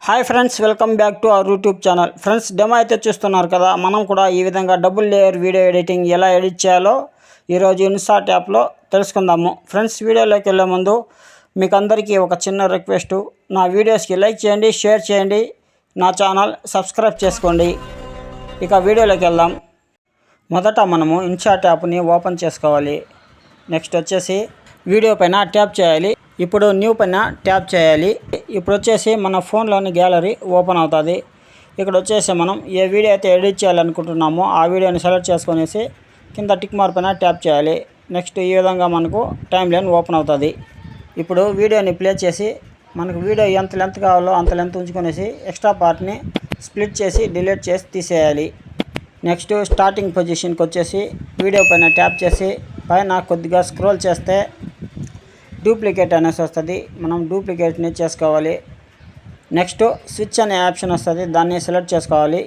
Hi friends, welcome back to our YouTube channel. Friends, demo అయితే చూస్తున్నారు కదా. మనం కూడా ఈ విధంగా డబుల్ లేయర్ వీడియో ఎడిటింగ్ ఎలా ఎడిట్ చేయాలో ఈరోజు ఇన్షాట్ యాప్లో తెలుసుకుందాము. ఫ్రెండ్స్, వీడియోలోకి వెళ్ళే ముందు మీకు అందరికీ ఒక చిన్న రిక్వెస్ట్, నా వీడియోస్కి లైక్ చేయండి, షేర్ చేయండి, నా ఛానల్ సబ్స్క్రైబ్ చేసుకోండి. ఇక వీడియోలోకి వెళ్దాం. మొదట మనము ఇన్షాట్ యాప్ని ఓపెన్ చేసుకోవాలి. నెక్స్ట్ వచ్చేసి వీడియో పైన ట్యాప్ చేయాలి. ఇప్పుడు న్యూ పైన ట్యాప్ చేయాలి. ఇప్పుడు వచ్చేసి మన ఫోన్లోని గ్యాలరీ ఓపెన్ అవుతుంది. ఇక్కడ వచ్చేసి మనం ఏ వీడియో అయితే ఎడిట్ చేయాలనుకుంటున్నామో ఆ వీడియోని సెలెక్ట్ చేసుకునేసి కింద టిక్ మార్క్ పైన ట్యాప్ చేయాలి. నెక్స్ట్ ఈ విధంగా మనకు టైం లైన్ ఓపెన్ అవుతుంది. ఇప్పుడు వీడియోని ప్లే చేసి మనకు వీడియో ఎంత లెంత్ కావాలో అంత లెంత్ ఉంచుకునేసి ఎక్స్ట్రా పార్ట్ని స్ప్లిట్ చేసి డిలీట్ చేసి తీసేయాలి. నెక్స్ట్ స్టార్టింగ్ పొజిషన్కి వచ్చేసి వీడియో పైన ట్యాప్ చేసి పైన కొద్దిగా స్క్రోల్ చేస్తే డూప్లికేట్ అనేసి వస్తుంది. మనం డూప్లికేట్ని చేసుకోవాలి. నెక్స్ట్ స్విచ్ అనే ఆప్షన్ వస్తుంది, దాన్ని సెలెక్ట్ చేసుకోవాలి.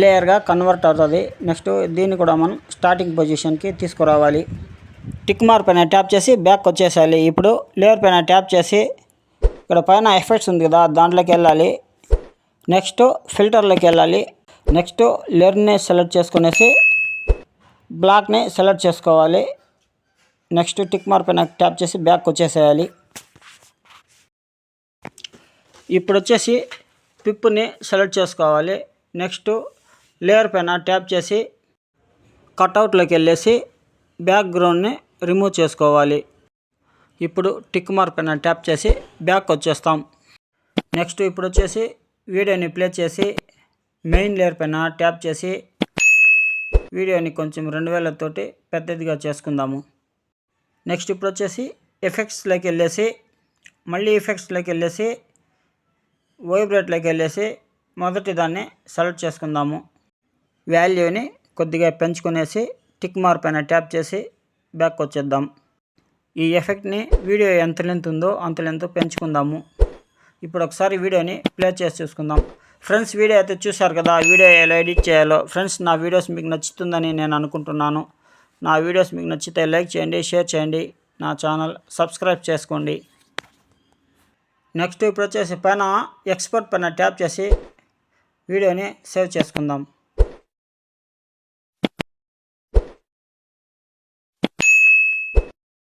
లేయర్గా కన్వర్ట్ అవుతుంది. నెక్స్ట్ దీన్ని కూడా మనం స్టార్టింగ్ పొజిషన్కి తీసుకురావాలి. టిక్ మార్క్ పైన ట్యాప్ చేసి బ్యాక్ వచ్చేసేయాలి. ఇప్పుడు లేయర్ పైన ట్యాప్ చేసి ఇక్కడ పైన ఎఫెక్ట్స్ ఉంది కదా, దాంట్లోకి వెళ్ళాలి. నెక్స్ట్ ఫిల్టర్లోకి వెళ్ళాలి. నెక్స్ట్ లేయర్ని సెలెక్ట్ చేసుకునేసి బ్లాక్ని సెలెక్ట్ చేసుకోవాలి. నెక్స్ట్ టిక్ మార్క్ పైన ట్యాప్ చేసి బ్యాక్ వచ్చేసేయాలి. ఇప్పుడు వచ్చేసి పిప్ని సెలెక్ట్ చేసుకోవాలి. నెక్స్ట్ లేయర్ పైన ట్యాప్ చేసి కట్అవుట్లోకి వెళ్ళేసి బ్యాక్గ్రౌండ్ని రిమూవ్ చేసుకోవాలి. ఇప్పుడు టిక్ మార్క్ పైన ట్యాప్ చేసి బ్యాక్ వచ్చేస్తాం. నెక్స్ట్ ఇప్పుడు వచ్చేసి వీడియోని ప్లే చేసి మెయిన్ లేయర్ పైన ట్యాప్ చేసి వీడియోని కొంచెం 2000 తోటి పెద్దదిగా చేసుకుందాము. నెక్స్ట్ ఇప్పుడు వచ్చేసి ఎఫెక్ట్స్లోకి వెళ్ళేసి మళ్ళీ ఎఫెక్ట్స్లోకి వెళ్ళేసి వైబ్రేట్లోకి వెళ్ళేసి మొదటి దాన్ని సెలెక్ట్ చేసుకుందాము. వాల్యూని కొద్దిగా పెంచుకునేసి టిక్ మార్క్ పైన ట్యాప్ చేసి బ్యాక్ వచ్చేద్దాం. ఈ ఎఫెక్ట్ని వీడియో ఎంత లెంత్ ఉందో అంత లెంత్ పెంచుకుందాము. ఇప్పుడు ఒకసారి వీడియోని ప్లే చేసి చూసుకుందాం. ఫ్రెండ్స్, వీడియో అయితే చూశారు కదా, వీడియో ఎలా ఎడిట్ చేయాలో. ఫ్రెండ్స్, నా వీడియోస్ మీకు నచ్చుతుందని నేను అనుకుంటున్నాను. నా వీడియోస్ మీకు నచ్చితే లైక్ చేయండి, షేర్ చేయండి, నా ఛానల్ సబ్స్క్రైబ్ చేసుకోండి. నెక్స్ట్ ఇప్పుడు వచ్చేసి పైన ఎక్స్పోర్ట్ పైన ట్యాప్ చేసి వీడియోని సేవ్ చేసుకుందాం.